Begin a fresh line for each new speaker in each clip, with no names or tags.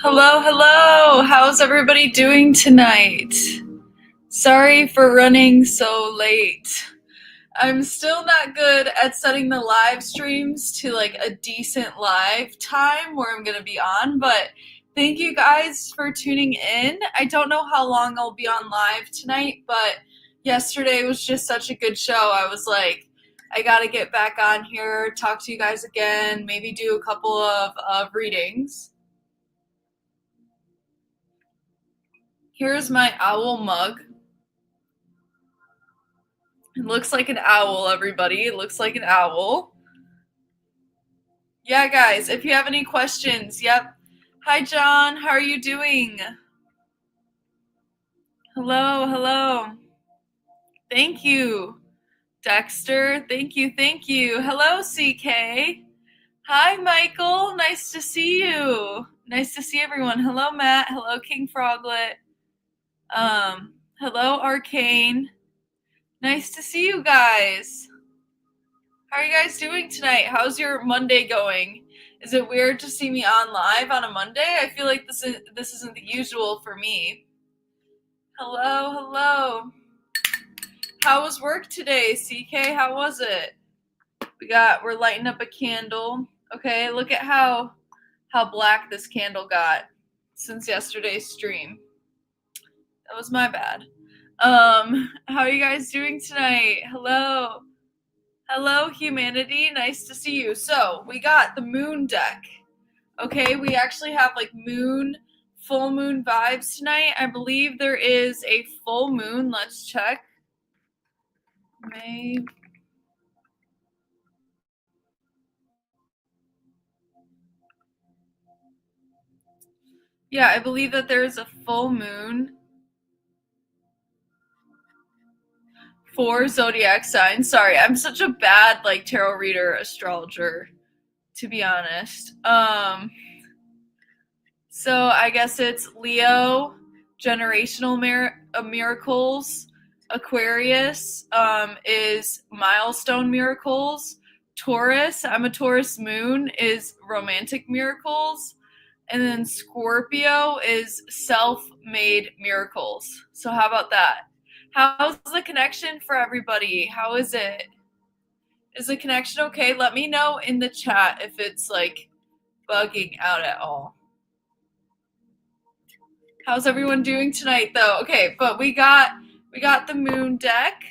Hello, hello. How's everybody doing tonight? Sorry for running so late. I'm still not good at setting the live streams to like a decent live time where I'm going to be on, but thank you guys for tuning in. I don't know how long I'll be on live tonight, but yesterday was just such a good show. I was like, I got to get back on here, talk to you guys again, maybe do a couple of readings. Here's my owl mug. It looks like an owl, everybody. It looks like an owl. Yeah, guys, if you have any questions, yep. Hi, John. How are you doing? Hello, hello. Thank you, Dexter. Thank you, thank you. Hello, CK. Hi, Michael. Nice to see you. Nice to see everyone. Hello, Matt. Hello, King Froglet. Hello, Arcane. Nice to see you guys. How are you guys doing tonight? How's your Monday going? Is it weird to see me on live on a Monday? I feel like this isn't the usual for me. Hello, hello. How was work today, CK? How was it? We're lighting up a candle. Okay, look at how black this candle got since yesterday's stream. That was my bad. How are you guys doing tonight? Hello. Hello, humanity. Nice to see you. So, we got the moon deck. Okay, we actually have like full moon vibes tonight. I believe there is a full moon. Let's check. May. Yeah, I believe that there is a full moon for zodiac signs. Sorry, I'm such a bad like tarot reader, astrologer, to be honest. So I guess it's Leo, generational miracles. Aquarius is milestone miracles. Taurus, I'm a Taurus moon, is romantic miracles. And then Scorpio is self-made miracles. So how about that? How's the connection for everybody? How is it? Is the connection okay? Let me know in the chat if it's like bugging out at all. How's everyone doing tonight though? Okay, but we got the moon deck.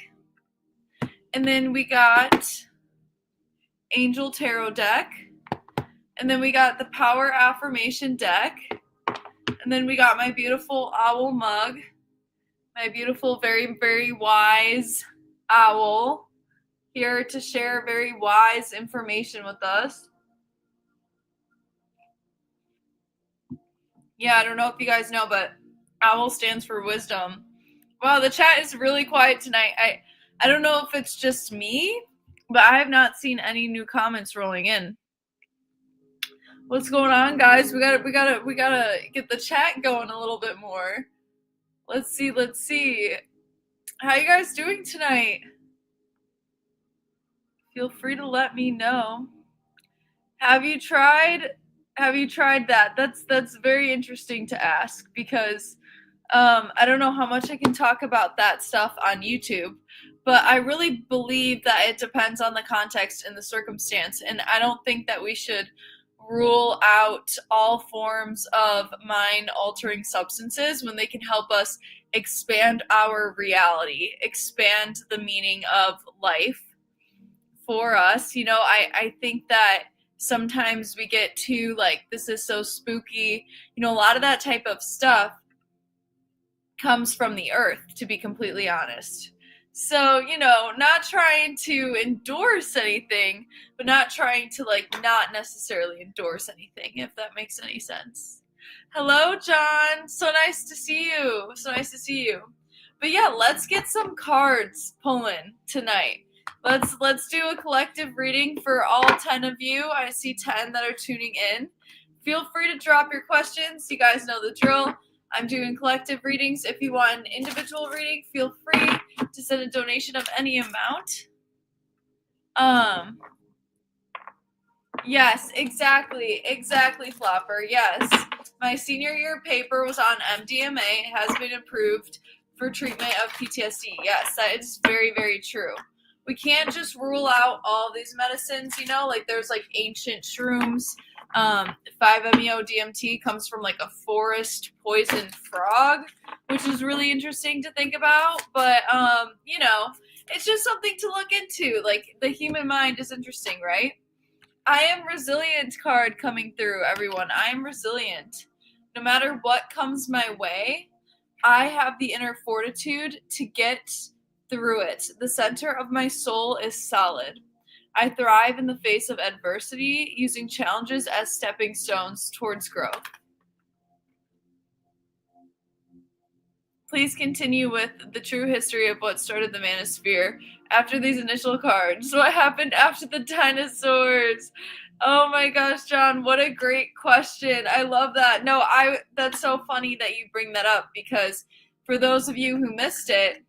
And then we got Angel Tarot deck. And then we got the Power Affirmation deck. And then we got my beautiful owl mug. My beautiful, very, very wise owl here to share very wise information with us. Yeah, I don't know if you guys know, but owl stands for wisdom. Wow, the chat is really quiet tonight. I don't know if it's just me, but I have not seen any new comments rolling in. What's going on, guys? We gotta get the chat going a little bit more. Let's see. How you guys doing tonight? Feel free to let me know. Have you tried that? That's very interesting to ask because I don't know how much I can talk about that stuff on YouTube, but I really believe that it depends on the context and the circumstance, and I don't think that we should rule out all forms of mind-altering substances when they can help us expand our reality, expand the meaning of life for us. You know, I think that sometimes we get too like, this is so spooky. You know, a lot of that type of stuff comes from the earth, to be completely honest. So, you know, not trying to endorse anything, but not trying to like not necessarily endorse anything, if that makes any sense. Hello, John. So nice to see you. But yeah, let's get some cards pulling tonight. Let's do a collective reading for all 10 of you. I see 10 that are tuning in. Feel free to drop your questions. You guys know the drill. I'm doing collective readings. If you want an individual reading, feel free to send a donation of any amount. Yes, exactly, Flopper. Yes. My senior year paper was on MDMA. It has been approved for treatment of PTSD. Yes, that is very, very true. We can't just rule out all these medicines, like there's like ancient shrooms. 5-MeO-DMT comes from like a forest poison frog, which is really interesting to think about. But, it's just something to look into. Like, the human mind is interesting, right? I am resilient card coming through, everyone. I am resilient. No matter what comes my way, I have the inner fortitude to get through it. The center of my soul is solid. I thrive in the face of adversity, using challenges as stepping stones towards growth. Please continue with the true history of what started the manosphere after these initial cards. What happened after the dinosaurs? Oh my gosh, John, what a great question. I love that. No, that's so funny that you bring that up, because for those of you who missed it,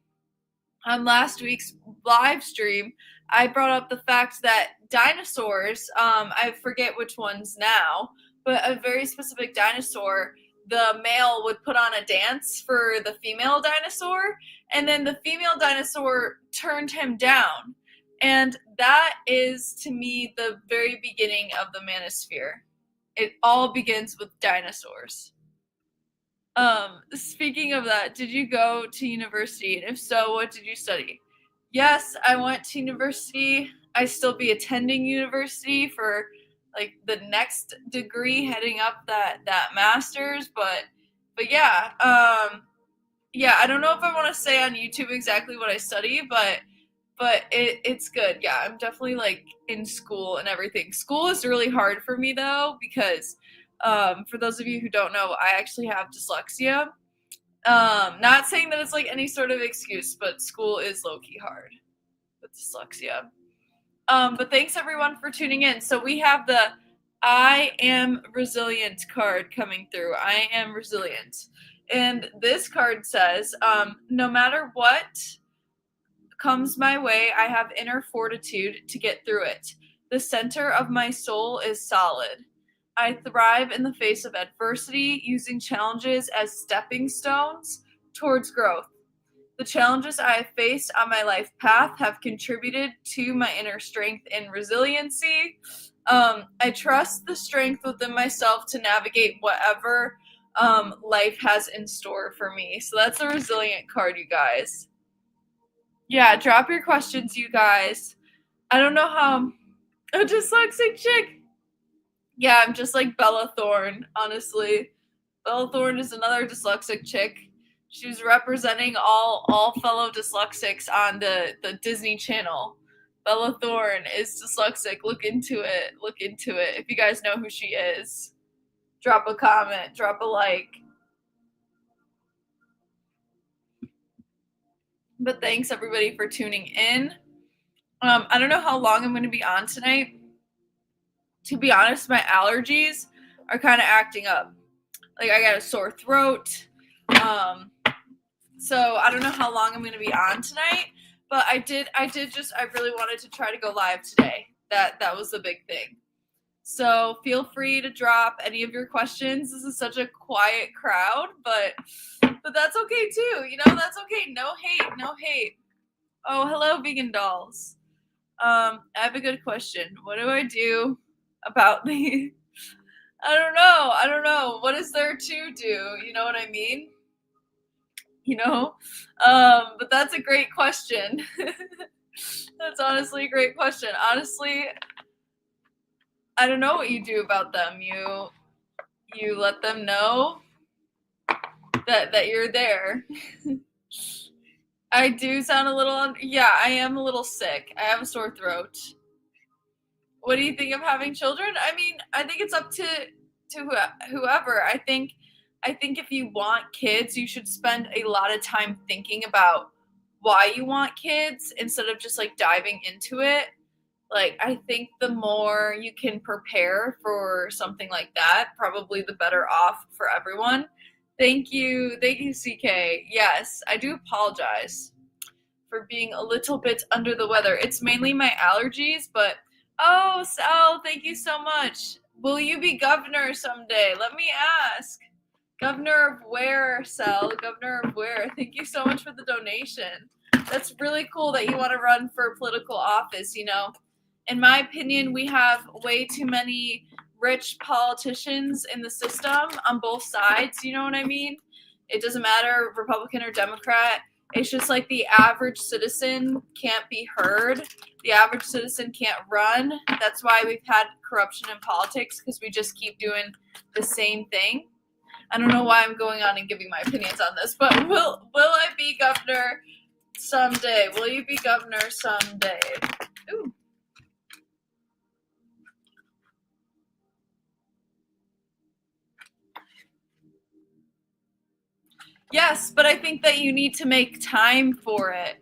on last week's live stream, I brought up the fact that dinosaurs, I forget which ones now, but a very specific dinosaur, the male would put on a dance for the female dinosaur, and then the female dinosaur turned him down. And that is, to me, the very beginning of the manosphere. It all begins with dinosaurs. Speaking of that, did you go to university? And if so, what did you study? Yes, I went to university. I still be attending university for like the next degree, heading up that master's, but yeah, I don't know if I want to say on YouTube exactly what I study, but it's good. Yeah, I'm definitely like in school and everything. School is really hard for me though, because for those of you who don't know, I actually have dyslexia. Not saying that it's like any sort of excuse, but school is low-key hard with dyslexia. But thanks everyone for tuning in. So we have the I am resilient card coming through. I am resilient. And this card says, no matter what comes my way, I have inner fortitude to get through it. The center of my soul is solid. I thrive in the face of adversity, using challenges as stepping stones towards growth. The challenges I have faced on my life path have contributed to my inner strength and resiliency. I trust the strength within myself to navigate whatever life has in store for me. So that's a resilient card, you guys. Yeah, drop your questions, you guys. I don't know how. A dyslexic chick. Yeah, I'm just like Bella Thorne, honestly. Bella Thorne is another dyslexic chick. She was representing all fellow dyslexics on the Disney Channel. Bella Thorne is dyslexic. Look into it. Look into it. If you guys know who she is, drop a comment, drop a like. But thanks everybody for tuning in. I don't know how long I'm going to be on tonight. To be honest, my allergies are kind of acting up. Like, I got a sore throat. So I don't know how long I'm going to be on tonight, but I really wanted to try to go live today. That was the big thing. So feel free to drop any of your questions. This is such a quiet crowd, but that's okay too. That's okay. No hate. Oh, hello, vegan dolls. I have a good question. What do I do about the... I don't know. What is there to do? You know what I mean? But that's a great question. That's honestly a great question. Honestly, I don't know what you do about them. You let them know that you're there. I do sound a little, yeah, I am a little sick. I have a sore throat. What do you think of having children? I mean, I think it's up to whoever. I think if you want kids, you should spend a lot of time thinking about why you want kids instead of just like diving into it. Like, I think the more you can prepare for something like that, probably the better off for everyone. Thank you, CK. Yes, I do apologize for being a little bit under the weather. It's mainly my allergies, but oh, Sal, thank you so much. Will you be governor someday? Let me ask. Governor of where, Sel? Governor of where? Thank you so much for the donation. That's really cool that you want to run for political office, you know. In my opinion, we have way too many rich politicians in the system on both sides, you know what I mean? It doesn't matter, Republican or Democrat. It's just like the average citizen can't be heard. The average citizen can't run. That's why we've had corruption in politics, because we just keep doing the same thing. I don't know why I'm going on and giving my opinions on this, but will I be governor someday? Will you be governor someday? Ooh. Yes, but I think that you need to make time for it,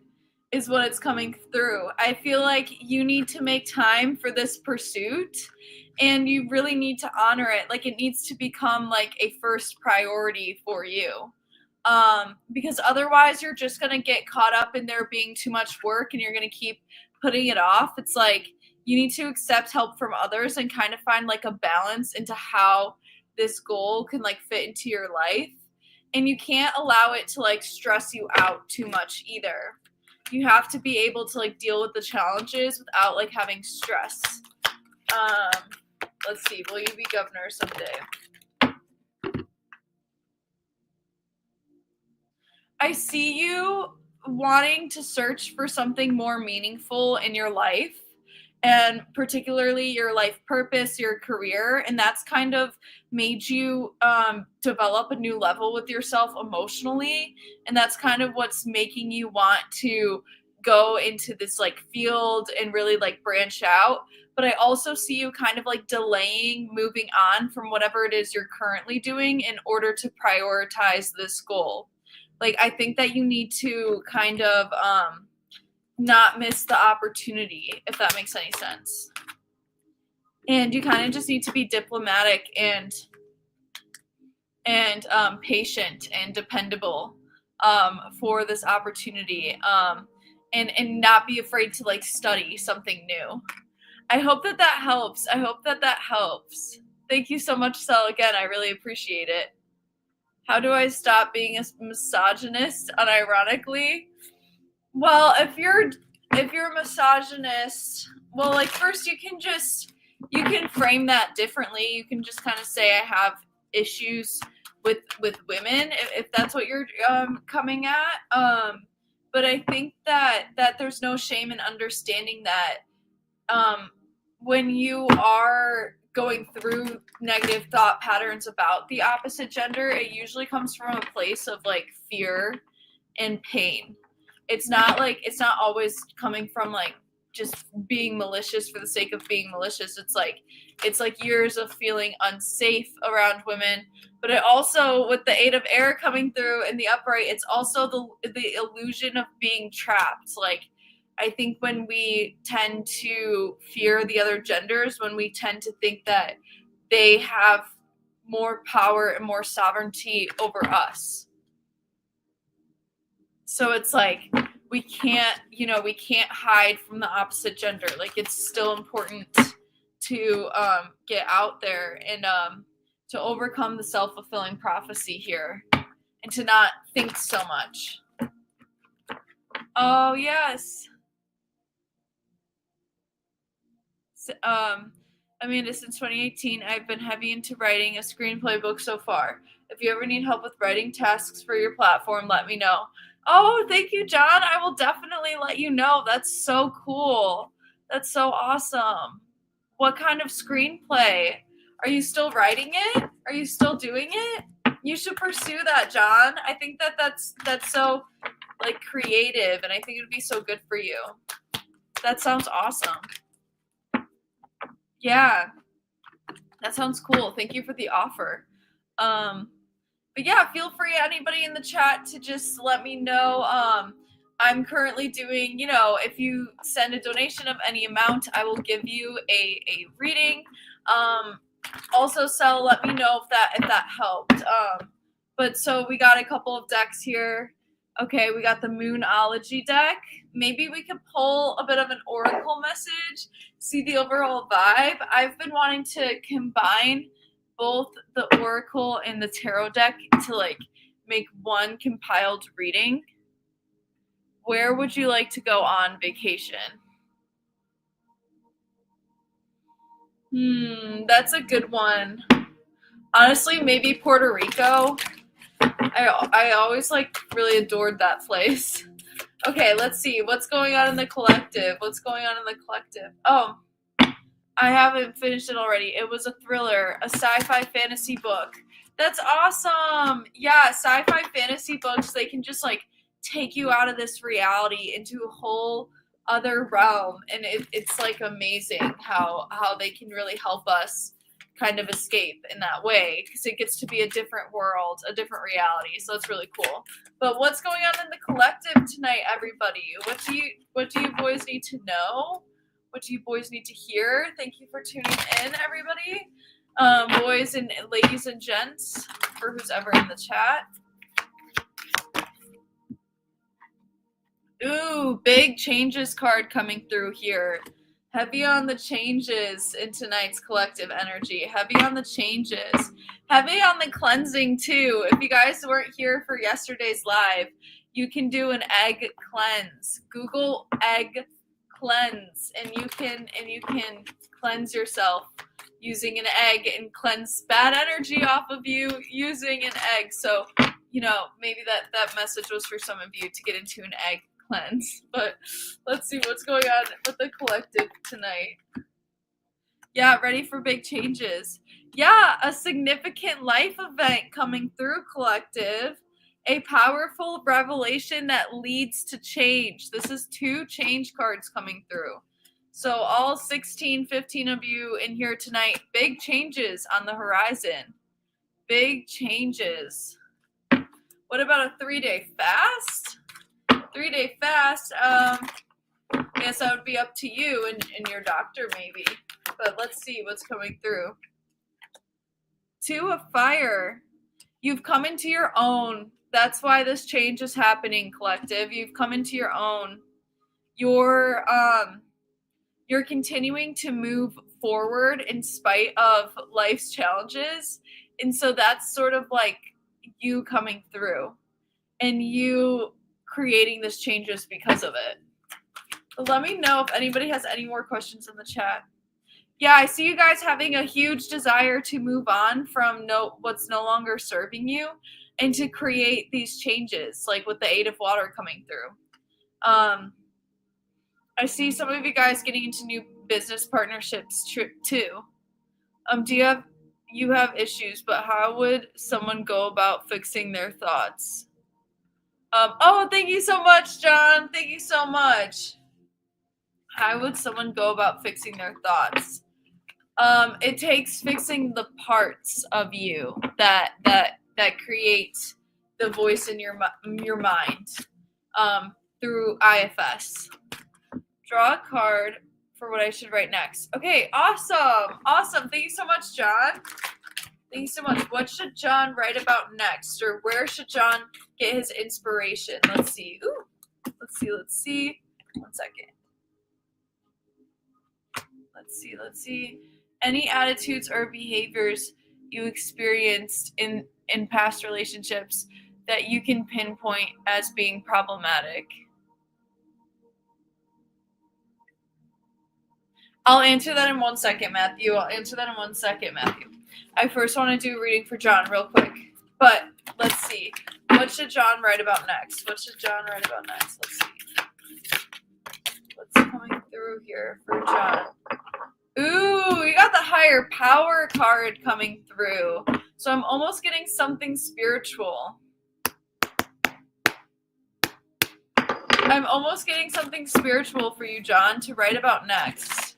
is what it's coming through. I feel like you need to make time for this pursuit, and you really need to honor it. Like, it needs to become like a first priority for you. Because otherwise you're just going to get caught up in there being too much work, and you're going to keep putting it off. It's like you need to accept help from others and kind of find like a balance into how this goal can like fit into your life. And you can't allow it to like stress you out too much either. You have to be able to like deal with the challenges without like having stress. Let's see, will you be governor someday? I see you wanting to search for something more meaningful in your life, and particularly your life purpose, your career, and that's kind of made you develop a new level with yourself emotionally, and that's kind of what's making you want to go into this like field and really like branch out. But I also see you kind of like delaying moving on from whatever it is you're currently doing in order to prioritize this goal. Like, I think that you need to kind of not miss the opportunity, if that makes any sense. And you kind of just need to be diplomatic and patient and dependable for this opportunity, and not be afraid to like study something new. I hope that helps. I hope that helps. Thank you so much, Sel. Again, I really appreciate it. How do I stop being a misogynist unironically? Well, if you're a misogynist, well, like, first you can frame that differently. You can just kind of say I have issues with women, if that's what you're coming at. But I think that there's no shame in understanding that when you are going through negative thought patterns about the opposite gender, it usually comes from a place of like fear and pain. It's not always coming from like just being malicious for the sake of being malicious. It's like years of feeling unsafe around women. But it also, with the Eight of Air coming through in the upright, it's also the illusion of being trapped. Like, I think when we tend to fear the other genders, when we tend to think that they have more power and more sovereignty over us. So it's like we can't hide from the opposite gender. Like, it's still important to get out there and to overcome the self-fulfilling prophecy here, and to not think so much. Oh, yes. Amanda, since 2018, I've been heavy into writing a screenplay book so far. If you ever need help with writing tasks for your platform, let me know. Oh, thank you, John. I will definitely let you know. That's so cool. That's so awesome. What kind of screenplay? Are you still writing it? Are you still doing it? You should pursue that, John. I think that that's so like creative, and I think it would be so good for you. That sounds awesome. Yeah, that sounds cool. Thank you for the offer. But yeah, feel free, anybody in the chat, to just let me know. I'm currently doing, if you send a donation of any amount, I will give you a reading. Also, Sel, let me know if that helped. But so we got a couple of decks here. Okay, we got the Moonology deck. Maybe we could pull a bit of an oracle message, see the overall vibe. I've been wanting to combine both the oracle and the tarot deck to like make one compiled reading, where would you like to go on vacation? That's a good one. Honestly, maybe Puerto Rico. I always like really adored that place. Okay, let's see. What's going on in the collective? What's going on in the collective? Oh, I haven't finished it already. It was a thriller, a sci-fi fantasy book. That's awesome. Yeah, sci-fi fantasy books, they can just like take you out of this reality into a whole other realm, and it's like amazing how they can really help us kind of escape in that way, because it gets to be a different world, a different reality. So it's really cool. But what's going on in the collective tonight, everybody? What do you boys need to know? What do you boys need to hear? Thank you for tuning in, everybody. Boys and ladies and gents, for who's ever in the chat. Ooh, big changes card coming through here. Heavy on the changes in tonight's collective energy. Heavy on the changes. Heavy on the cleansing too. If you guys weren't here for yesterday's live, you can do an egg cleanse. Google egg cleanse, and you can cleanse yourself using an egg and cleanse bad energy off of you using an egg. So, you know, maybe that message was for some of you to get into an egg cleanse. But let's see what's going on with the collective tonight. Yeah, ready for big changes. Yeah, a significant life event coming through, collective. A powerful revelation that leads to change. This is 2 change cards coming through. So all 16, 15 of you in here tonight, big changes on the horizon. Big changes. What about a 3-day fast? 3-day fast, guess that would be up to you and your doctor maybe. But let's see what's coming through. 2 of fire. You've come into your own. That's why this change is happening, collective. You've come into your own. You're continuing to move forward in spite of life's challenges. And so that's sort of like you coming through and you creating this changes because of it. But let me know if anybody has any more questions in the chat. Yeah, I see you guys having a huge desire to move on from what's no longer serving you and to create these changes, like with the 8 of water coming through. I see some of you guys getting into new business partnerships too. You have issues, but how would someone go about fixing their thoughts? Oh, thank you so much, John. Thank you so much. How would someone go about fixing their thoughts? It takes fixing the parts of you that create the voice in your mind through IFS. Draw a card for what I should write next. Okay, awesome. Thank you so much, John. Thank you so much. What should John write about next, or where should John get his inspiration? Let's see. Let's see. 1 second. Let's see. Any attitudes or behaviors you experienced in past relationships that you can pinpoint as being problematic? I'll answer that in 1 second, Matthew. I first want to do a reading for John real quick. But let's see. What should John write about next? Let's see. What's coming through here for John? Ooh, we got the higher power card coming through. So I'm almost getting something spiritual. For you, John, to write about next.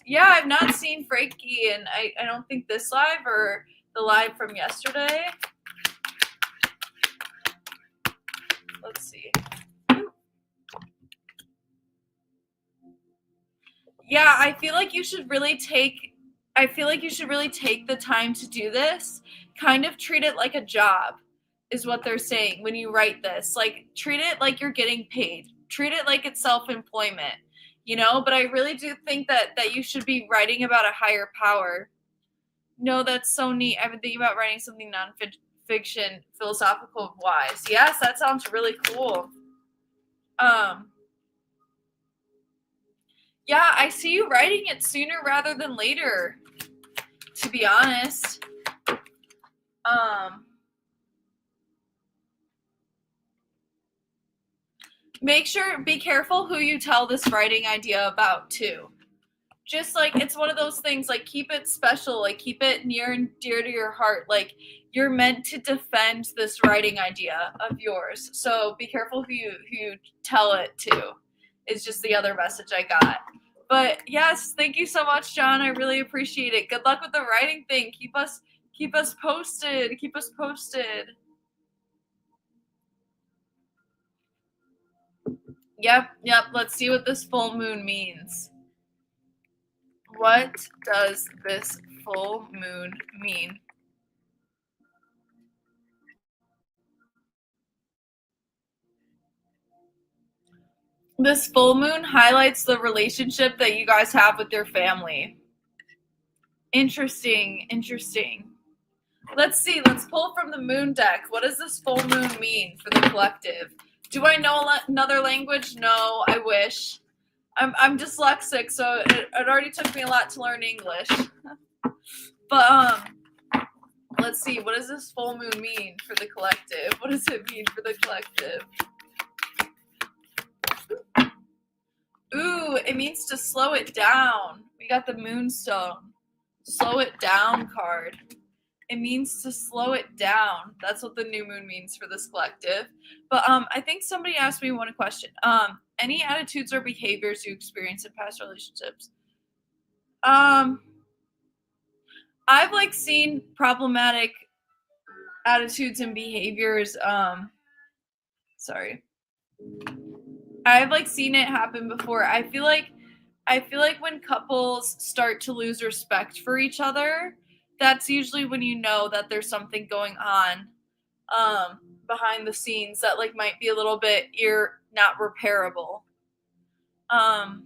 Yeah, I've not seen Frankie, and I don't think this live or the live from yesterday. Let's see. Yeah, I feel like you should really take the time to do this. Kind of treat it like a job, is what they're saying when you write this. Like, treat it like you're getting paid. Treat it like it's self-employment, you know? But I really do think that you should be writing about a higher power. No, that's so neat. I've been thinking about writing something non-fiction, philosophical wise. Yes, that sounds really cool. Um, yeah, I see you writing it sooner rather than later, to be honest. Make sure, be careful who you tell this writing idea about too. Just like, it's one of those things, like, keep it special, like, keep it near and dear to your heart. Like, you're meant to defend this writing idea of yours, so be careful who you tell it to, is just the other message I got. But yes, thank you so much, John. I really appreciate it. Good luck with the writing thing. Keep us posted. Keep us posted. Yep. Let's see what this full moon means. What does this full moon mean? This full moon highlights the relationship that you guys have with your family. Interesting. Let's see. Let's pull from the moon deck. What does this full moon mean for the collective? Do I know another language? No, I wish. I'm dyslexic, so it already took me a lot to learn English. But let's see. What does this full moon mean for the collective? What does it mean for the collective? Ooh, it means to slow it down. We got the moonstone. Slow it down card. It means to slow it down. That's what the new moon means for this collective. But I think somebody asked me one question. Any attitudes or behaviors you experience in past relationships? I've like seen problematic attitudes and behaviors. Sorry. I've like seen it happen before. I feel like when couples start to lose respect for each other, that's usually when you know that there's something going on behind the scenes that like might be a little bit not repairable. I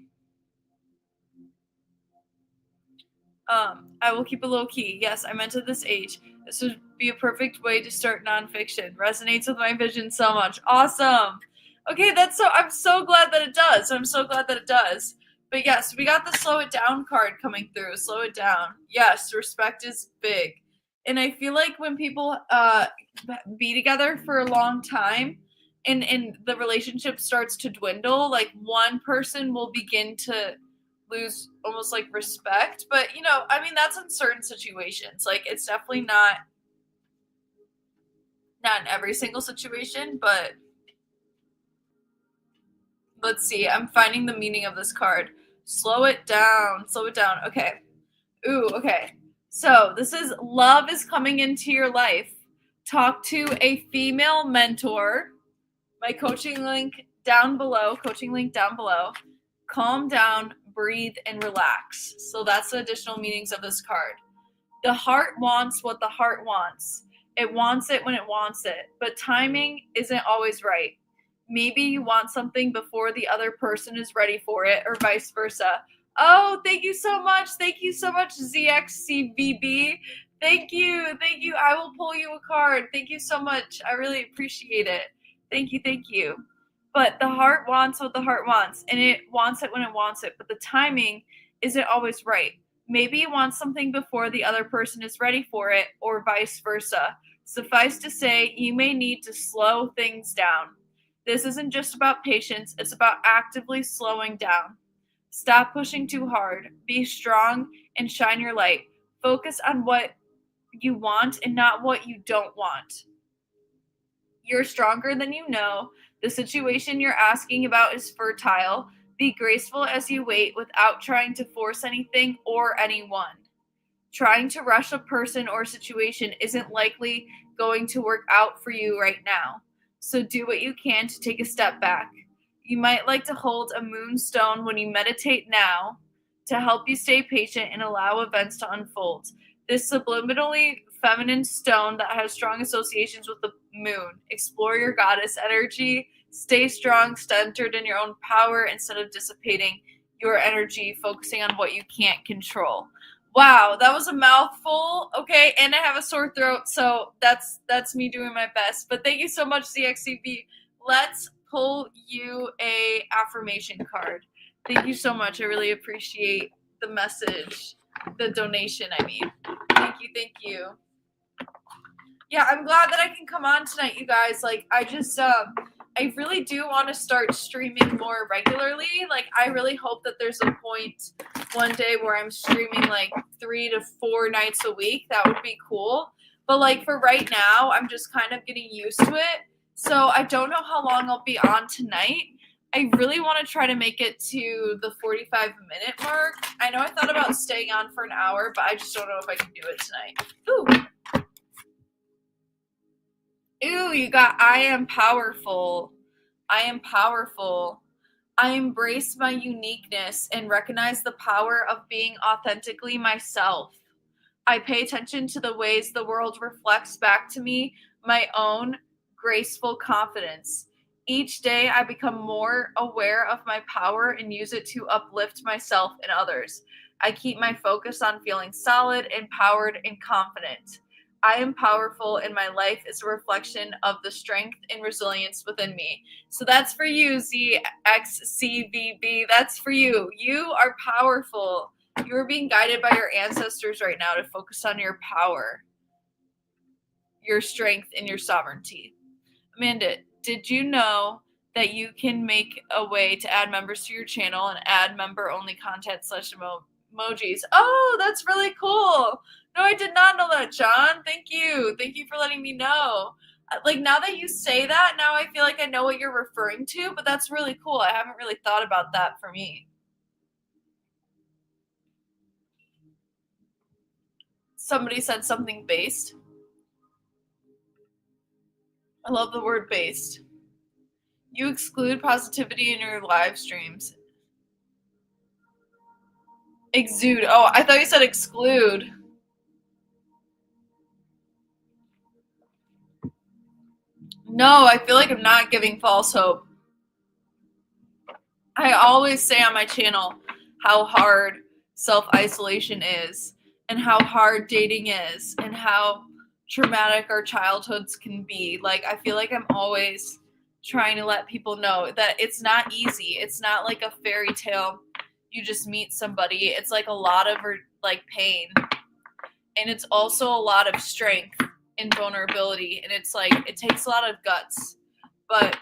will keep it low key. Yes, I meant at this age. This would be a perfect way to start nonfiction. Resonates with my vision so much. Awesome. Okay, I'm so glad that it does. But yes, we got the slow it down card coming through. Slow it down. Yes, respect is big. And I feel like when people be together for a long time and the relationship starts to dwindle, like one person will begin to lose almost like respect. But I mean, that's in certain situations. Like, it's definitely not in every single situation. But let's see, I'm finding the meaning of this card. Slow it down. Okay. Ooh, okay. So this is love is coming into your life. Talk to a female mentor. My coaching link down below. Calm down, breathe, and relax. So that's the additional meanings of this card. The heart wants what the heart wants. It wants it when it wants it, but timing isn't always right. Maybe you want something before the other person is ready for it, or vice versa. Oh, thank you so much. ZXCVB. Thank you. I will pull you a card. Thank you so much. I really appreciate it. Thank you. But the heart wants what the heart wants, and it wants it when it wants it, but the timing isn't always right. Maybe you want something before the other person is ready for it, or vice versa. Suffice to say, you may need to slow things down. This isn't just about patience, it's about actively slowing down. Stop pushing too hard. Be strong and shine your light. Focus on what you want and not what you don't want. You're stronger than you know. The situation you're asking about is fertile. Be graceful as you wait without trying to force anything or anyone. Trying to rush a person or situation isn't likely going to work out for you right now. So do what you can to take a step back. You might like to hold a moonstone when you meditate now to help you stay patient and allow events to unfold. This subliminally feminine stone that has strong associations with the moon. Explore your goddess energy. Stay strong, centered in your own power instead of dissipating your energy, focusing on what you can't control. Wow, that was a mouthful. Okay, and I have a sore throat, so that's me doing my best. But thank you so much, CXCB. Let's pull you a affirmation card. Thank you so much. I really appreciate the message, the donation. I mean, thank you, thank you. Yeah, I'm glad that I can come on tonight, you guys. Like, I really do want to start streaming more regularly. Like, I really hope that there's a point one day where I'm streaming like 3 to 4 nights a week. That would be cool. But like for right now, I'm just kind of getting used to it. So I don't know how long I'll be on tonight. I really want to try to make it to the 45-minute mark. I know I thought about staying on for an hour, but I just don't know if I can do it tonight. Ooh. Ooh, you got I am powerful. I am powerful. I embrace my uniqueness and recognize the power of being authentically myself. I pay attention to the ways the world reflects back to me my own graceful confidence. Each day, I become more aware of my power and use it to uplift myself and others. I keep my focus on feeling solid, empowered, and confident. I am powerful, and my life is a reflection of the strength and resilience within me. So that's for you, ZXCVB. That's for you. You are powerful. You are being guided by your ancestors right now to focus on your power, your strength, and your sovereignty. Amanda, did you know that you can make a way to add members to your channel and add member only content slash emojis? Oh, that's really cool. No, I did not know that, John. Thank you. Thank you for letting me know. Like, now that you say that, now I feel like I know what you're referring to, but that's really cool. I haven't really thought about that for me. Somebody said something based. I love the word based. You exclude positivity in your live streams. Exude. Oh, I thought you said exclude. No, I feel like I'm not giving false hope. I always say on my channel how hard self-isolation is and how hard dating is and how traumatic our childhoods can be. Like, I feel like I'm always trying to let people know that it's not easy. It's not like a fairy tale. You just meet somebody. It's like a lot of like pain. And it's also a lot of strength and vulnerability. And it's like, it takes a lot of guts. But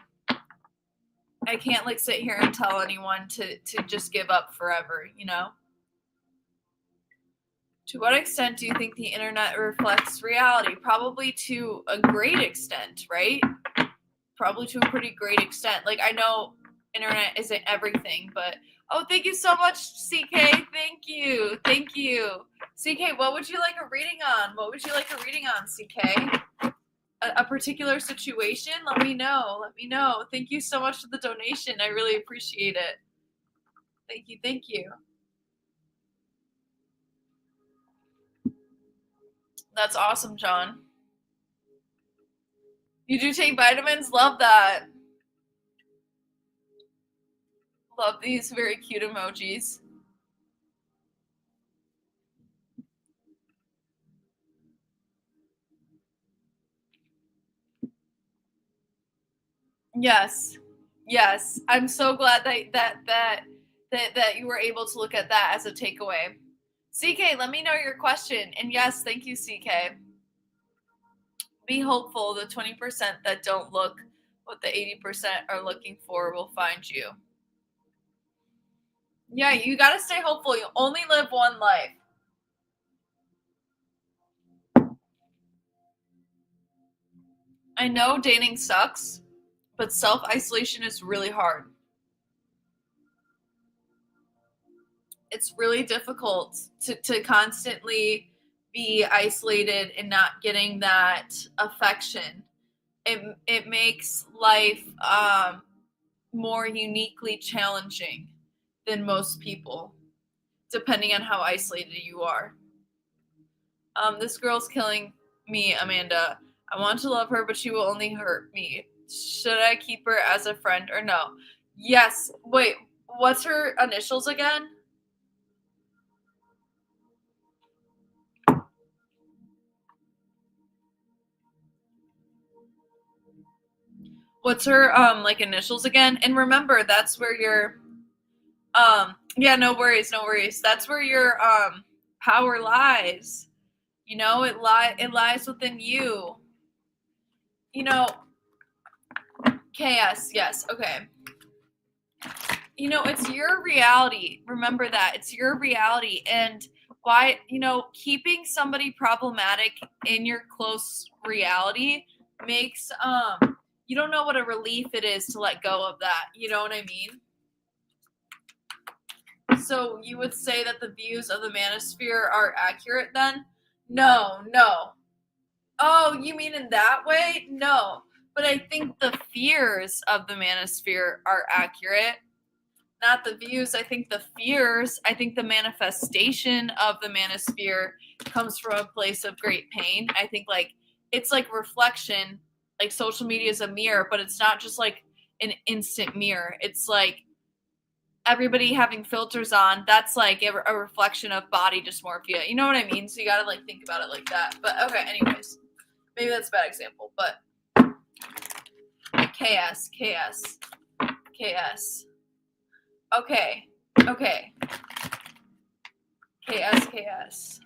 I can't like sit here and tell anyone to just give up forever, you know? To what extent do you think the internet reflects reality? Probably to a great extent, right? Probably to a pretty great extent. Like, I know internet isn't everything, but oh, thank you so much, CK. Thank you. Thank you. CK, what would you like a reading on? What would you like a reading on, CK? A particular situation? Let me know. Let me know. Thank you so much for the donation. I really appreciate it. Thank you. Thank you. That's awesome, John. You do take vitamins? Love that. Love these very cute emojis. Yes. Yes. I'm so glad that you were able to look at that as a takeaway. CK, let me know your question. And yes, thank you, CK. Be hopeful. The 20% that don't look what the 80% are looking for will find you. Yeah, you got to stay hopeful. You only live one life. I know dating sucks, but self-isolation is really hard. It's really difficult to constantly be isolated and not getting that affection. It makes life more uniquely challenging than most people, depending on how isolated you are. This girl's killing me, Amanda. I want to love her, but she will only hurt me. Should I keep her as a friend or no? Yes. Wait, what's her initials again? What's her like initials again? And remember, that's where your yeah, no worries, no worries. That's where your power lies. You know, it lies within you. You know, KS, yes, okay. You know, it's your reality. Remember that. It's your reality. And why, you know, keeping somebody problematic in your close reality makes you don't know what a relief it is to let go of that. You know what I mean? So you would say that the views of the manosphere are accurate then? No, no. Oh, you mean in that way? No. But I think the fears of the manosphere are accurate, not the views. I think the fears, I think the manifestation of the manosphere comes from a place of great pain. I think like it's like reflection, like social media is a mirror, but it's not just like an instant mirror. It's like everybody having filters on, that's like a reflection of body dysmorphia. You know what I mean? So you gotta like think about it like that. But okay, anyways. Maybe that's a bad example, but KS, KS, KS. Okay, okay. KS, KS.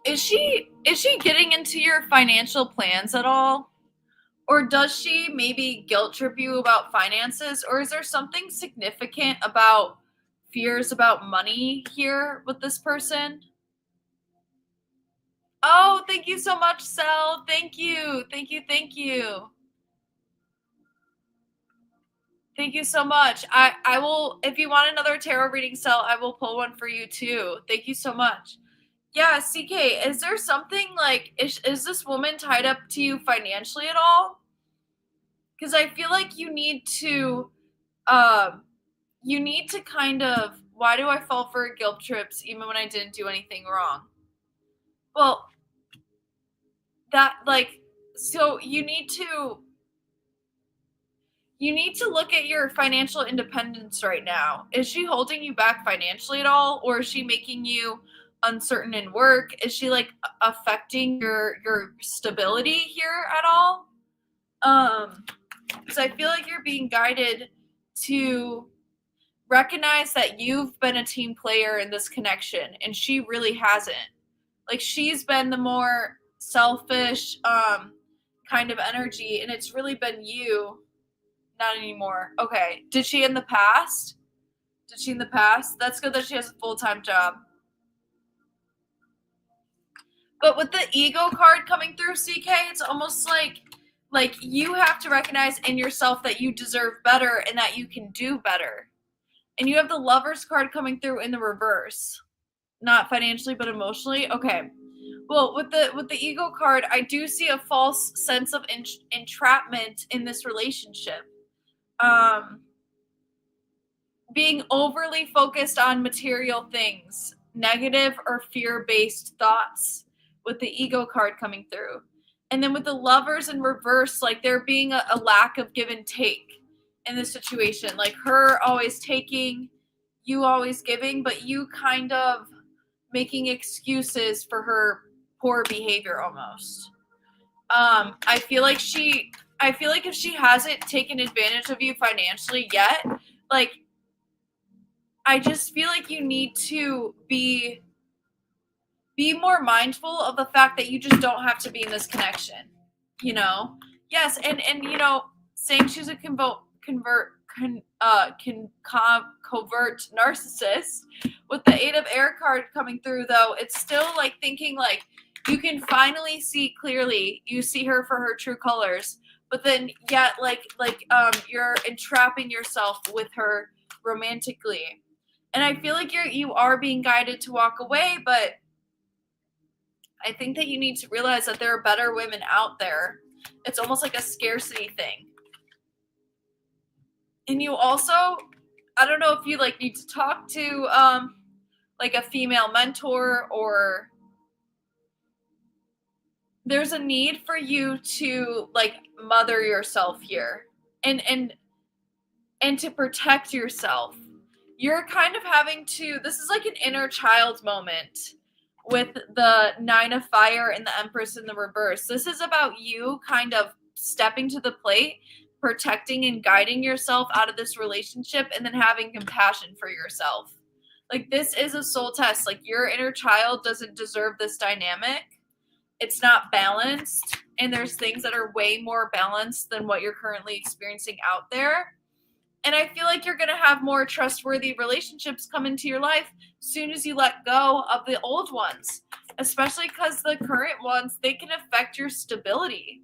Is she getting into your financial plans at all? Or does she maybe guilt trip you about finances? Or is there something significant about fears about money here with this person? Oh, thank you so much, Sel. Thank you. Thank you. Thank you. Thank you so much. I will, if you want another tarot reading, Sel, I will pull one for you too. Thank you so much. Yeah, CK, is there something like, is this woman tied up to you financially at all? Because I feel like um, you need to kind of, why do I fall for guilt trips even when I didn't do anything wrong? Well, that like, so you need to look at your financial independence right now. Is she holding you back financially at all, or is she making you uncertain in work? Is she like affecting your stability here at all? Because I feel like you're being guided to recognize that you've been a team player in this connection, and she really hasn't. Like she's been the more selfish kind of energy, and it's really been you. Not anymore. Okay. Did she in the past? Did she in the past? That's good that she has a full-time job. But with the ego card coming through, CK, it's almost like you have to recognize in yourself that you deserve better and that you can do better. And you have the Lovers card coming through in the reverse. Not financially but emotionally. Okay. Well, with the ego card, I do see a false sense of entrapment in this relationship. Um Being overly focused on material things, negative or fear based thoughts with the ego card coming through. And then with the Lovers in reverse, like there being a lack of give and take in the situation, like her always taking, you always giving, but you kind of making excuses for her poor behavior almost. I feel like if she hasn't taken advantage of you financially yet, like I just feel like you need to be more mindful of the fact that you just don't have to be in this connection. You know? Yes, and you know, saying she's a covert narcissist with the Eight of Air card coming through though, it's still like thinking like you can finally see clearly. You see her for her true colors, but then yet you're entrapping yourself with her romantically. And I feel like you are being guided to walk away, but I think that you need to realize that there are better women out there. It's almost like a scarcity thing. And you also, I don't know if you like need to talk to like a female mentor or there's a need for you to like mother yourself here and to protect yourself. You're kind of having to, this is like an inner child moment with the Nine of Fire and the Empress in the reverse. This is about you kind of stepping to the plate, protecting and guiding yourself out of this relationship, and then having compassion for yourself. Like, this is a soul test. Like, your inner child doesn't deserve this dynamic. It's not balanced, and there's things that are way more balanced than what you're currently experiencing out there. And I feel like you're going to have more trustworthy relationships come into your life as soon as you let go of the old ones, especially because the current ones, they can affect your stability.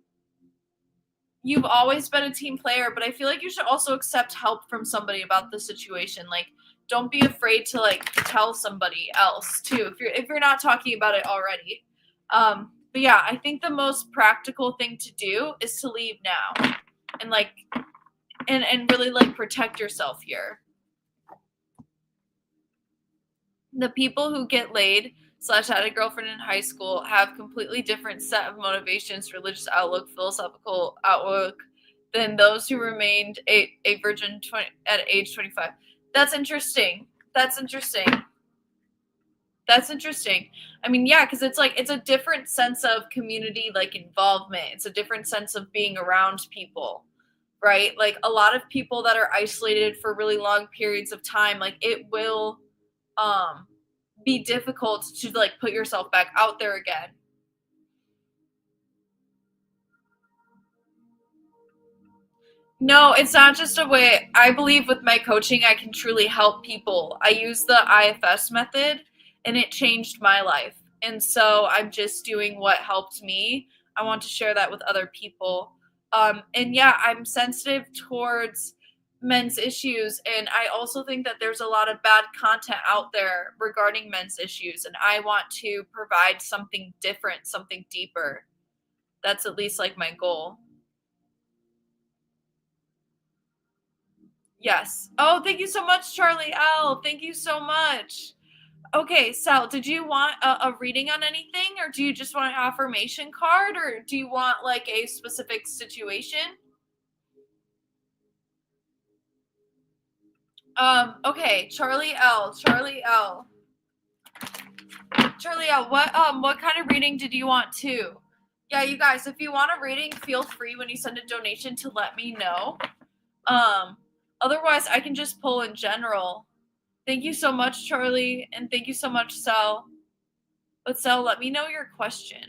You've always been a team player, but I feel like you should also accept help from somebody about the situation. Like, don't be afraid to like tell somebody else too if you're not talking about it already. But yeah, I think the most practical thing to do is to leave now and like and really like protect yourself here. The people who get laid / had a girlfriend in high school have completely different set of motivations, religious outlook, philosophical outlook than those who remained a virgin at age 25. That's interesting. That's interesting. That's interesting. I mean, yeah, because it's like it's a different sense of community like involvement. It's a different sense of being around people, right? Like a lot of people that are isolated for really long periods of time, like it will be difficult to like put yourself back out there again. No, it's not just a way. I believe with my coaching, I can truly help people. I use the IFS method and it changed my life. And so I'm just doing what helped me. I want to share that with other people. And yeah, I'm sensitive towards men's issues. And I also think that there's a lot of bad content out there regarding men's issues. And I want to provide something different, something deeper. That's at least like my goal. Yes. Oh, thank you so much, Charlie L. Thank you so much. Okay, Sal, did you want a reading on anything, or do you just want an affirmation card, or do you want like a specific situation? Okay, Charlie L. Charlie L. Charlie L. What kind of reading did you want too? Yeah, you guys, if you want a reading, feel free when you send a donation to let me know. Um, Otherwise, I can just pull in general. Thank you so much, Charlie, and thank you so much, Sel. But Sel, let me know your question.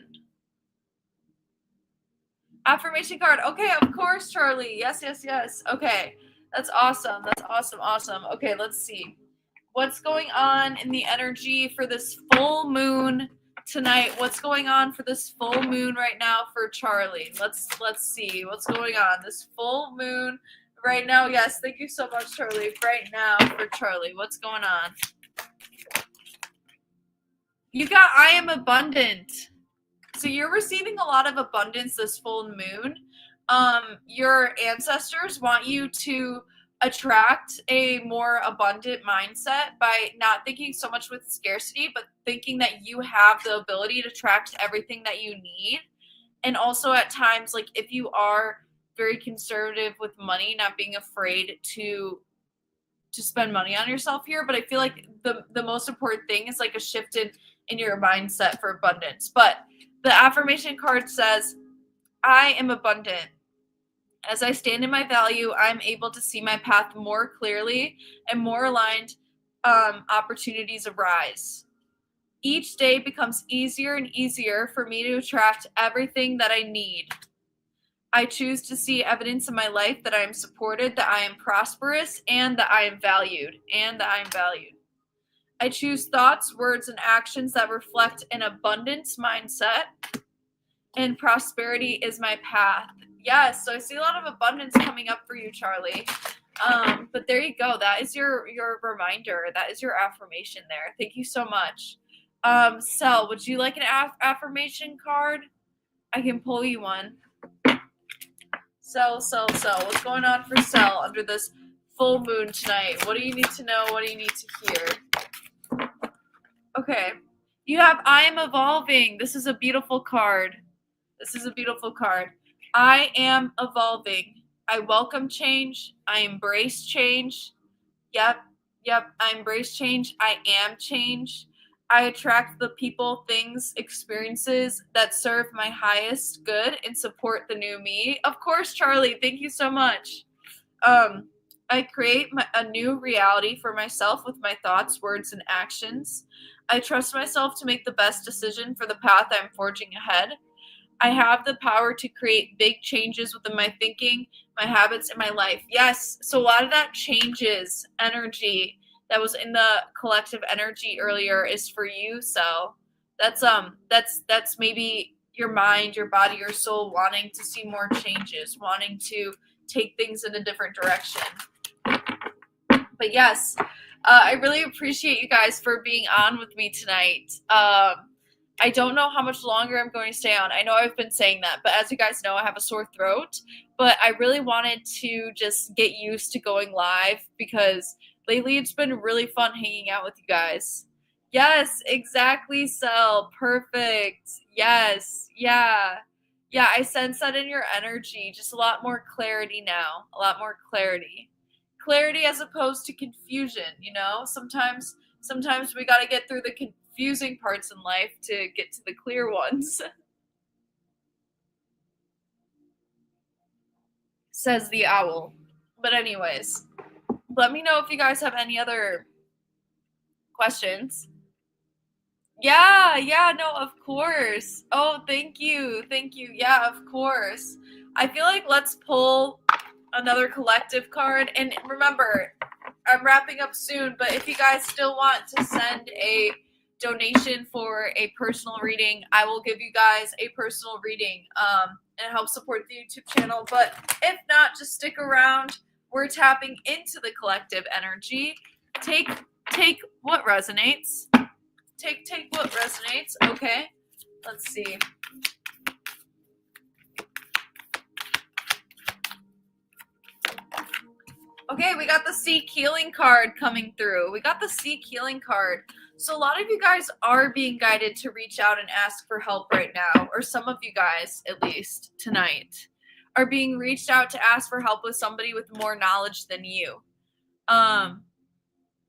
Affirmation card. Okay, of course, Charlie. Yes, yes, yes. Okay. That's awesome. That's awesome. Awesome. Okay, let's see. What's going on in the energy for this full moon tonight? What's going on for this full moon right now for Charlie? Let's see. What's going on? This full moon right now. Yes, thank you so much, Charlie. Right now for Charlie. What's going on? You got I am abundant. So you're receiving a lot of abundance this full moon. Your ancestors want you to attract a more abundant mindset by not thinking so much with scarcity, but thinking that you have the ability to attract everything that you need. And also at times, like if you are very conservative with money, not being afraid to spend money on yourself here. But I feel like the most important thing is like a shift in your mindset for abundance. But the affirmation card says, I am abundant. As I stand in my value, I'm able to see my path more clearly and more aligned opportunities arise. Each day becomes easier and easier for me to attract everything that I need. I choose to see evidence in my life that I am supported, that I am prosperous, and that I am valued, I choose thoughts, words, and actions that reflect an abundance mindset, and prosperity is my path. Yes, so I see a lot of abundance coming up for you, Charlie. But there you go. That is your reminder. That is your affirmation there. Thank you so much. Sel, would you like an affirmation card? I can pull you one. Sel. What's going on for Sel under this full moon tonight? What do you need to know? What do you need to hear? Okay. You have I am evolving. This is a beautiful card. This is a beautiful card. I am evolving. I welcome change. I embrace change. Yep, yep. I embrace change. I am change. I attract the people, things, experiences that serve my highest good and support the new me. Of course, Charlie. Thank you so much. Um, I create a new reality for myself with my thoughts, words, and actions. I trust myself to make the best decision for the path I'm forging ahead. I have the power to create big changes within my thinking, my habits, and my life. Yes. So a lot of that changes energy that was in the collective energy earlier is for you. So that's maybe your mind, your body, your soul wanting to see more changes, wanting to take things in a different direction. But yes, I really appreciate you guys for being on with me tonight. I don't know how much longer I'm going to stay on. I know I've been saying that, but as you guys know, I have a sore throat. But I really wanted to just get used to going live because lately it's been really fun hanging out with you guys. Yes, exactly, Cell. Perfect. Yes. Yeah. Yeah, I sense that in your energy. Just a lot more clarity now. A lot more clarity. Clarity as opposed to confusion, you know? Sometimes we got to get through the confusing parts in life to get to the clear ones. Says the owl. But anyways, let me know if you guys have any other questions. Yeah, no, of course. Oh, thank you. Thank you. Yeah, of course. I feel like let's pull another collective card. And remember, I'm wrapping up soon, but if you guys still want to send a donation for a personal reading, I will give you guys a personal reading and help support the YouTube channel. But if not, just stick around. We're tapping into the collective energy. Take what resonates. Take what resonates. Okay, let's see. Okay, we got the Seek Healing card coming through. We got the Seek Healing card. So a lot of you guys are being guided to reach out and ask for help right now, or some of you guys, at least tonight, are being reached out to ask for help with somebody with more knowledge than you.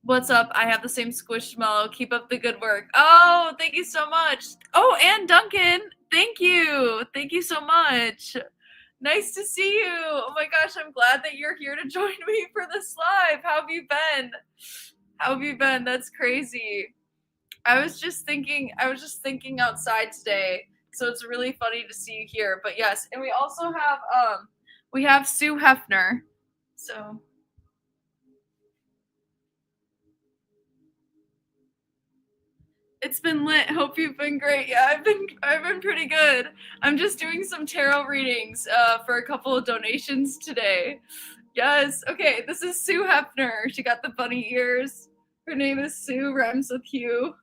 What's up? I have the same Squishmallow. Keep up the good work. Oh, thank you so much. Oh, and Duncan, thank you. Thank you so much. Nice to see you. Oh my gosh, I'm glad that you're here to join me for this live. How have you been? How have you been? That's crazy. I was just thinking outside today, so it's really funny to see you here. But yes, and we also have Sue Hefner. So it's been lit. Hope you've been great. Yeah, I've been pretty good. I'm just doing some tarot readings for a couple of donations today. Yes. Okay, this is Sue Hefner. She got the bunny ears. Her name is Sue, rhymes with Hugh.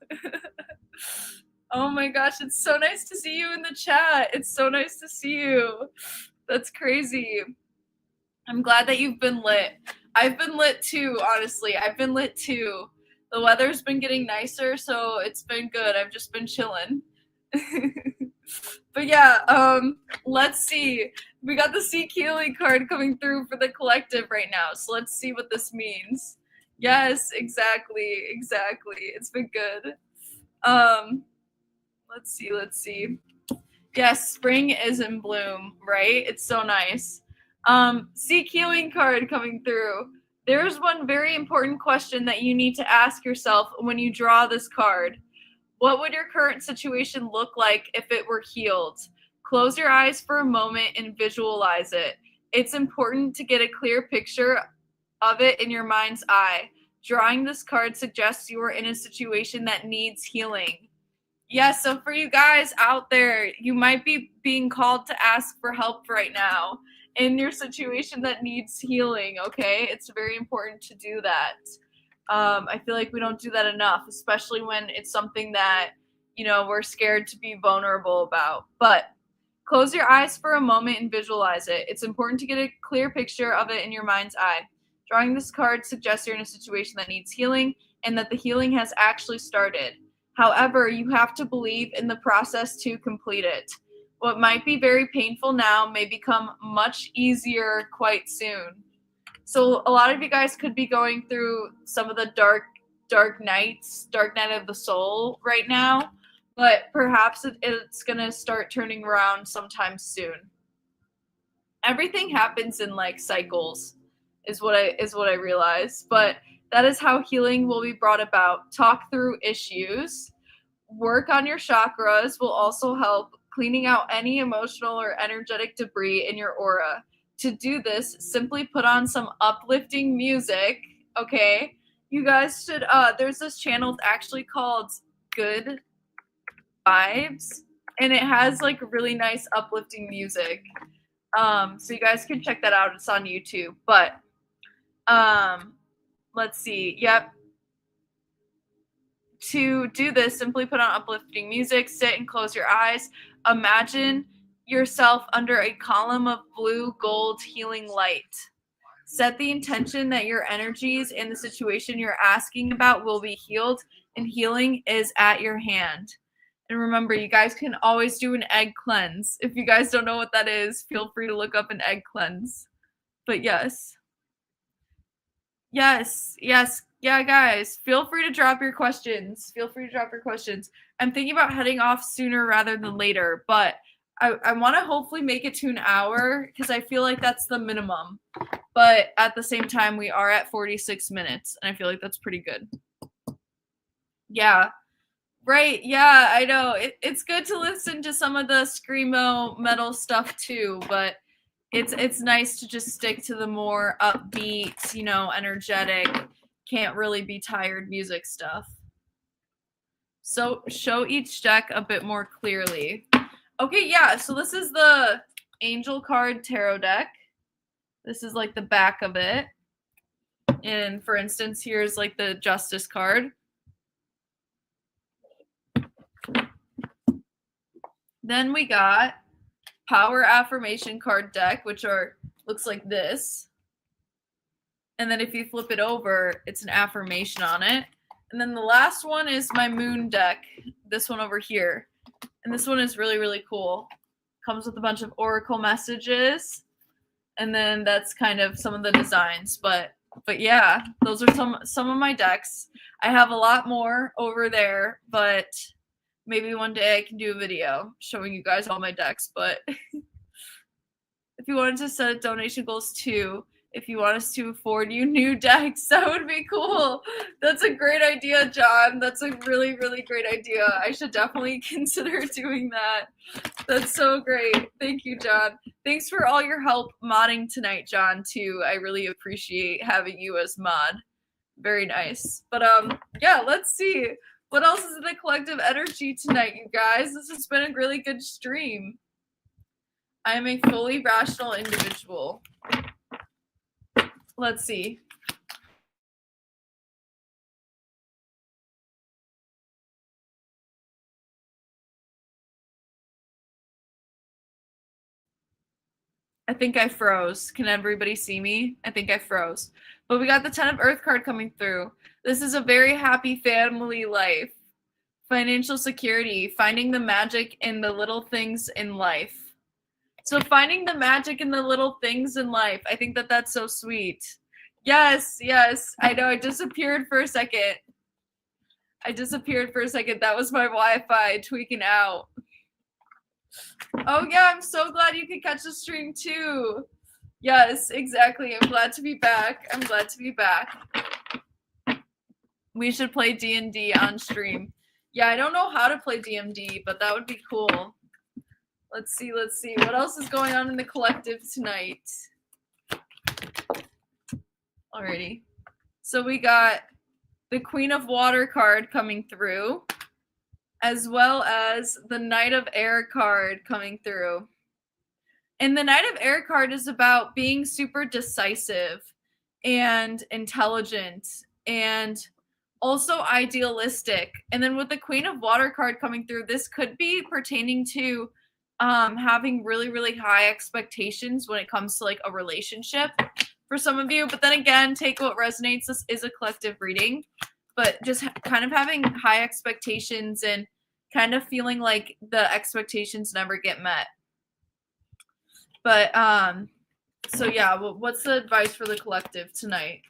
Oh my gosh, it's so nice to see you in the chat. It's so nice to see you. That's crazy. I'm glad that you've been lit. I've been lit too, honestly. I've been lit too. The weather's been getting nicer, so it's been good. I've just been chilling. But yeah, let's see. We got the Seek Healing card coming through for the collective right now, so let's see what this means. Yes, exactly. It's been good. Let's see. Yes, spring is in bloom, right? It's so nice. Seek Healing card coming through. There's one very important question that you need to ask yourself when you draw this card. What would your current situation look like if it were healed? Close your eyes for a moment and visualize it. It's important to get a clear picture of it in your mind's eye. Drawing this card suggests you are in a situation that needs healing. Yes, so for you guys out there, you might be being called to ask for help right now in your situation that needs healing, okay? It's very important to do that. I feel like we don't do that enough, especially when it's something that, we're scared to be vulnerable about. But close your eyes for a moment and visualize it. It's important to get a clear picture of it in your mind's eye. Drawing this card suggests you're in a situation that needs healing and that the healing has actually started. However, you have to believe in the process to complete it. What might be very painful now may become much easier quite soon. So a lot of you guys could be going through some of the dark night of the soul right now, but perhaps it's going to start turning around sometime soon. Everything happens in like cycles is what I realize, but that is how healing will be brought about. Talk through issues, work on your chakras will also help cleaning out any emotional or energetic debris in your aura. To do this, simply put on some uplifting music, okay? You guys should there's this channel actually called Good Vibes, and it has like really nice uplifting music. So you guys can check that out. It's on YouTube. But let's see. Yep. To do this, simply put on uplifting music, sit and close your eyes. Imagine yourself under a column of blue gold healing light. Set the intention that your energies in the situation you're asking about will be healed, and healing is at your hand. And remember, you guys can always do an egg cleanse. If you guys don't know what that is, feel free to look up an egg cleanse. But yes. Yeah, guys, feel free to drop your questions. I'm thinking about heading off sooner rather than later, but I want to hopefully make it to an hour because I feel like that's the minimum. But at the same time, we are at 46 minutes, and I feel like that's pretty good. Yeah. Right, yeah, I know. It's good to listen to some of the screamo metal stuff too, but it's nice to just stick to the more upbeat, energetic, can't really be tired music stuff. So show each deck a bit more clearly. Okay, yeah, so this is the Angel card tarot deck. This is like the back of it. And for instance, here's like the Justice card. Then we got Power Affirmation card deck, which looks like this. And then if you flip it over, it's an affirmation on it. And then the last one is my Moon deck, this one over here. And this one is really, really cool. Comes with a bunch of oracle messages. And then that's kind of some of the designs. But yeah, those are some of my decks. I have a lot more over there, but maybe one day I can do a video showing you guys all my decks. But if you wanted to set donation goals too, if you want us to afford you new decks, that would be cool. That's a great idea, John. That's a really, really great idea. I should definitely consider doing that. That's so great. Thank you, John. Thanks for all your help modding tonight, John, too. I really appreciate having you as mod. Very nice. But yeah, let's see. What else is in the collective energy tonight, you guys? This has been a really good stream. I am a fully rational individual. Let's see. I think I froze. Can everybody see me? I think I froze. But we got the 10 of Earth card coming through. This is a very happy family life. Financial security. Finding the magic in the little things in life. So finding the magic in the little things in life. I think that's so sweet. Yes. I know I disappeared for a second. That was my Wi-Fi tweaking out. Oh yeah, I'm so glad you could catch the stream too. Yes, exactly. I'm glad to be back. We should play D&D on stream. Yeah, I don't know how to play D&D, but that would be cool. Let's see. What else is going on in the collective tonight? Alrighty. So we got the Queen of Water card coming through, as well as the Knight of Air card coming through. And the Knight of Air card is about being super decisive and intelligent and also idealistic. And then with the Queen of Water card coming through, this could be pertaining to having really, really high expectations when it comes to like a relationship for some of you. But then again, take what resonates. This is a collective reading, but just kind of having high expectations and kind of feeling like the expectations never get met. But so yeah, what's the advice for the collective tonight?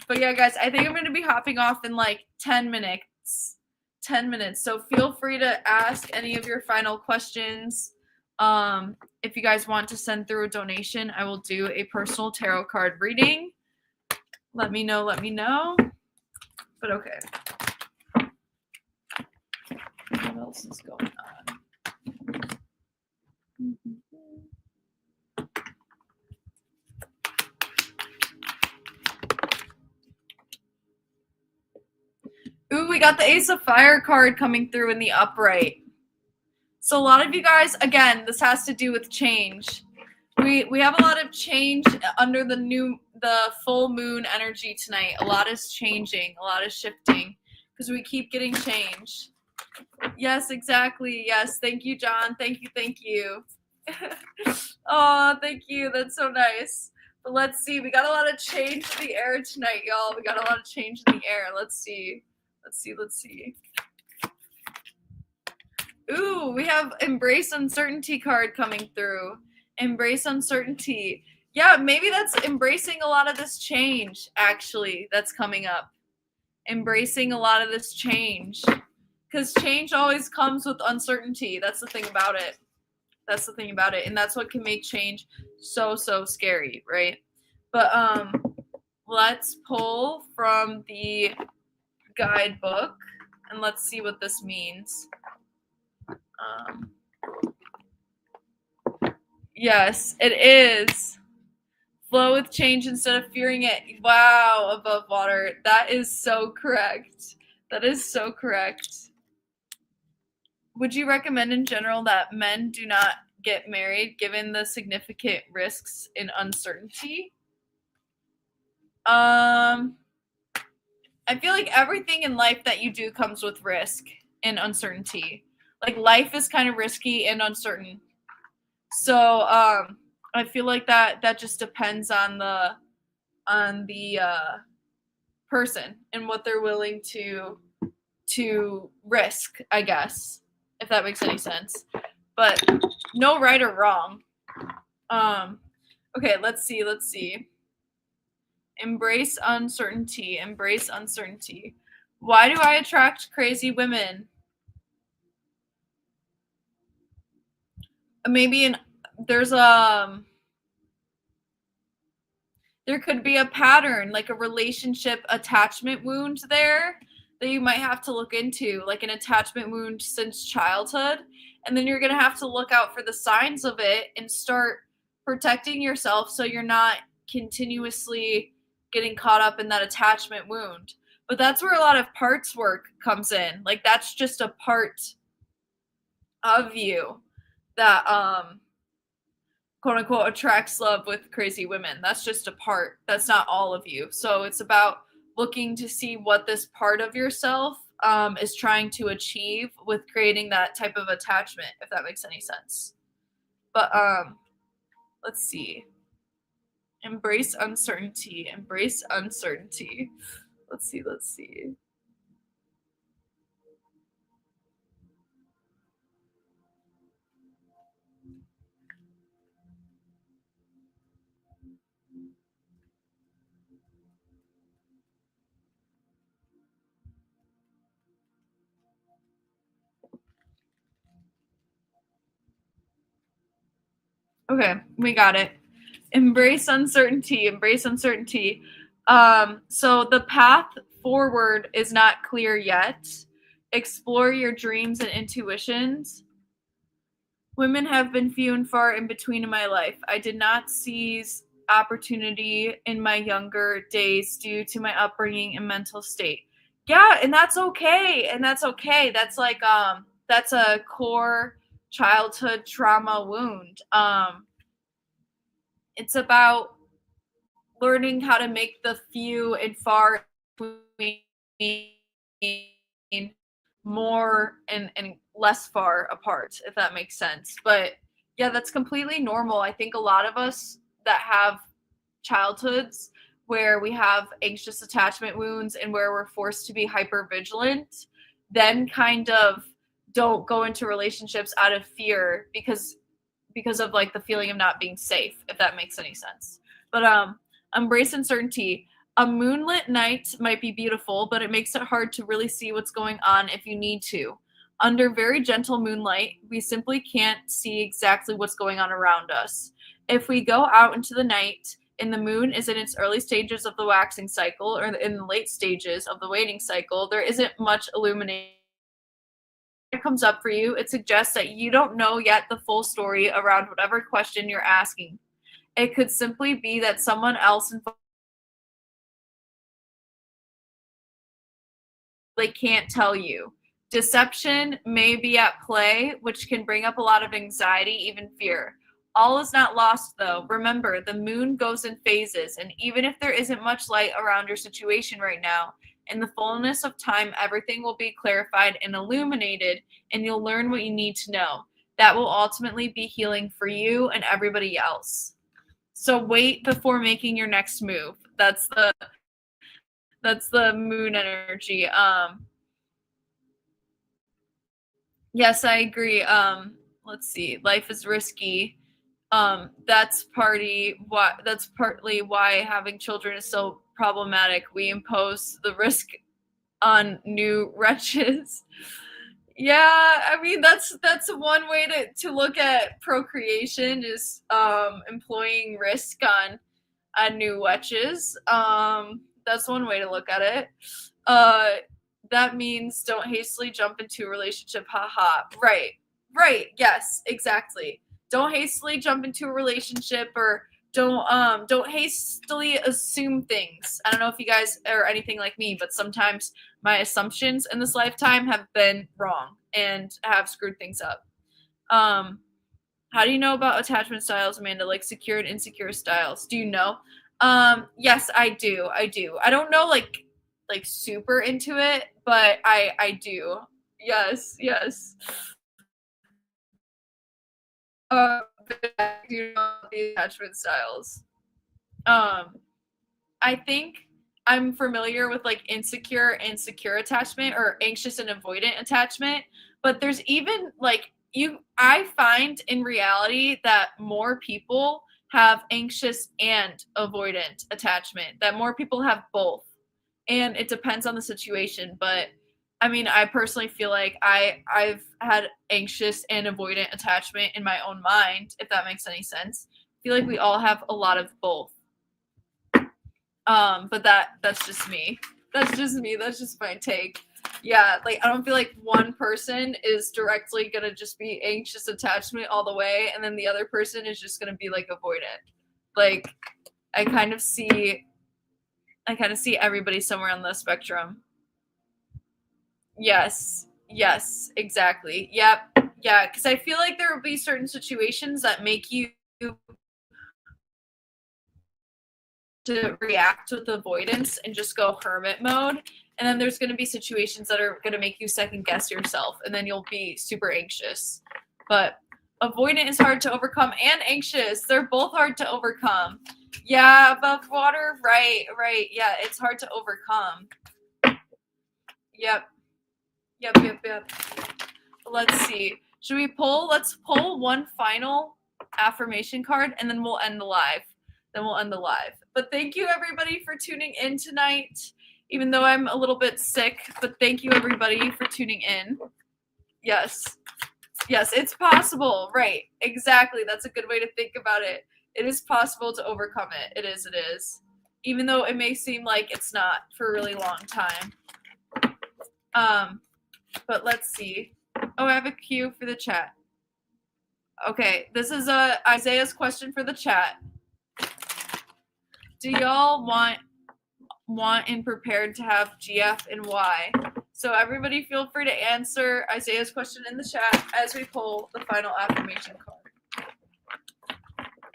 But yeah, guys, I think I'm going to be hopping off in like 10 minutes. 10 minutes. So feel free to ask any of your final questions. If you guys want to send through a donation, I will do a personal tarot card reading. Let me know. But okay. What else is going on? Ooh, we got the Ace of Fire card coming through in the upright. So a lot of you guys, again, this has to do with change. We have a lot of change under the full moon energy tonight. A lot is changing, a lot is shifting because we keep getting change. Yes, exactly. Yes, thank you, John. Thank you. Oh, thank you. That's so nice. But let's see. We got a lot of change in the air tonight, y'all. We got a lot of change in the air. Let's see. Ooh, we have Embrace Uncertainty card coming through. Embrace uncertainty. Yeah, maybe that's embracing a lot of this change, actually, that's coming up. Embracing a lot of this change. Because change always comes with uncertainty. That's the thing about it. And that's what can make change so scary, right? But let's pull from the guidebook and let's see what this means. Yes, it is. Flow with change instead of fearing it. Wow, above water. That is so correct. Would you recommend in general that men do not get married given the significant risks and uncertainty? I feel like everything in life that you do comes with risk and uncertainty. Like life is kind of risky and uncertain. So I feel like that just depends on the person and what they're willing to risk, I guess, if that makes any sense. But no right or wrong. Okay, let's see. Embrace uncertainty. Why do I attract crazy women? Maybe there could be a pattern, like a relationship attachment wound there that you might have to look into, like an attachment wound since childhood. And then you're going to have to look out for the signs of it and start protecting yourself so you're not continuously getting caught up in that attachment wound. But that's where a lot of parts work comes in. Like that's just a part of you that quote unquote attracts love with crazy women. That's just a part. That's not all of you. So it's about looking to see what this part of yourself is trying to achieve with creating that type of attachment, if that makes any sense. But let's see. Embrace uncertainty. Let's see. Okay, we got it. Embrace uncertainty. So the path forward is not clear yet. Explore your dreams and intuitions. Women have been few and far in between in my life. I did not seize opportunity in my younger days due to my upbringing and mental state. Yeah, and that's okay. That's like that's a core childhood trauma wound. It's about learning how to make the few and far between more and less far apart, if that makes sense. But yeah, that's completely normal. I think a lot of us that have childhoods where we have anxious attachment wounds and where we're forced to be hyper vigilant then kind of don't go into relationships out of fear because of like the feeling of not being safe, if that makes any sense. But embrace uncertainty. A moonlit night might be beautiful, but it makes it hard to really see what's going on if you need to. Under very gentle moonlight, we simply can't see exactly what's going on around us. If we go out into the night and the moon is in its early stages of the waxing cycle or in the late stages of the waning cycle, there isn't much illumination. It comes up for you, it suggests that you don't know yet the full story around whatever question you're asking. It could simply be that someone else they can't tell you. Deception may be at play, which can bring up a lot of anxiety, even fear. All is not lost, though. Remember, the moon goes in phases, and even if there isn't much light around your situation right now, in the fullness of time, everything will be clarified and illuminated, and you'll learn what you need to know. That will ultimately be healing for you and everybody else. So wait before making your next move. That's the moon energy. Yes, I agree. Let's see. Life is risky. That's partly why having children is so problematic. We impose the risk on new wretches. Yeah, I mean that's one way to look at procreation is employing risk on new wretches. That's one way to look at it. Uh, that means don't hastily jump into a relationship. Haha. Right. Right. Yes. Exactly. Don't hastily jump into a relationship or don't hastily assume things. I don't know if you guys are anything like me, but sometimes my assumptions in this lifetime have been wrong and have screwed things up. Um, how do you know about attachment styles, Amanda? Like secure and insecure styles. Do you know? Yes, I do. I do. I don't know like super into it, but I do. Yes, yes. Uh, do you know the attachment styles? Um, I think I'm familiar with like insecure and secure attachment or anxious and avoidant attachment, but there's even like I find in reality that more people have anxious and avoidant attachment, that more people have both. And it depends on the situation, but I mean, I personally feel like I've had anxious and avoidant attachment in my own mind, if that makes any sense. I feel like we all have a lot of both. But that's just me. That's just me. That's just my take. Yeah, like I don't feel like one person is directly gonna just be anxious attachment all the way, and then the other person is just gonna be like avoidant. Like I kind of see everybody somewhere on the spectrum. Yes. Yes, exactly. Yep. Yeah, because I feel like there will be certain situations that make you to react with avoidance and just go hermit mode. And then there's going to be situations that are going to make you second guess yourself, and then you'll be super anxious. But avoidant is hard to overcome, and anxious. They're both hard to overcome. Yeah, above water. Right, right. Yeah, it's hard to overcome. Yep. Yep. Let's see. Should we pull? Let's pull one final affirmation card, and then we'll end the live. But thank you everybody for tuning in tonight, even though I'm a little bit sick. But thank you everybody for tuning in. Yes. Yes, it's possible. Right. Exactly. That's a good way to think about it. It is possible to overcome it. It is. Even though it may seem like it's not for a really long time. But let's see. Oh, I have a cue for the chat. Okay, this is Isaiah's question for the chat. Do y'all want and prepared to have GF and why? So everybody feel free to answer Isaiah's question in the chat as we pull the final affirmation card.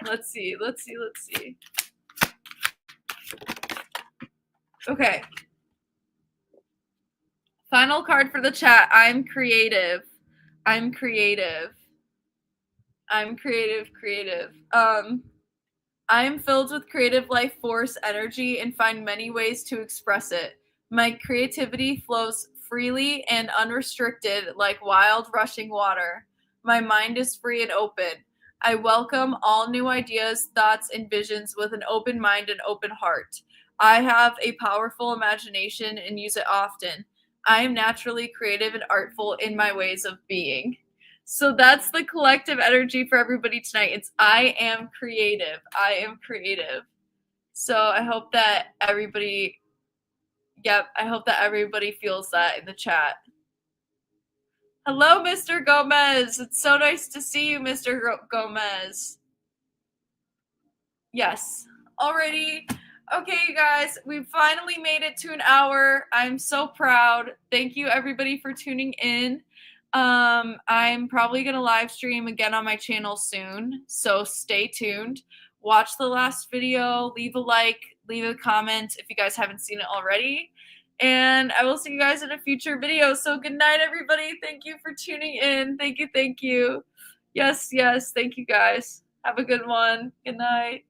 Let's see. Okay. Final card for the chat. I'm creative. I am filled with creative life force energy and find many ways to express it. My creativity flows freely and unrestricted like wild rushing water. My mind is free and open. I welcome all new ideas, thoughts, and visions with an open mind and open heart. I have a powerful imagination and use it often. I am naturally creative and artful in my ways of being. So that's the collective energy for everybody tonight. It's I am creative. I am creative. So I hope that everybody, I hope that everybody feels that in the chat. Hello, Mr. Gomez. It's so nice to see you, Mr. Gomez. Yes. Alrighty. Okay, you guys, we finally made it to an hour. I'm so proud. Thank you, everybody, for tuning in. I'm probably going to live stream again on my channel soon, so stay tuned. Watch the last video, leave a like, leave a comment if you guys haven't seen it already. And I will see you guys in a future video. So good night, everybody. Thank you for tuning in. Thank you. Thank you. Yes, yes. Thank you, guys. Have a good one. Good night.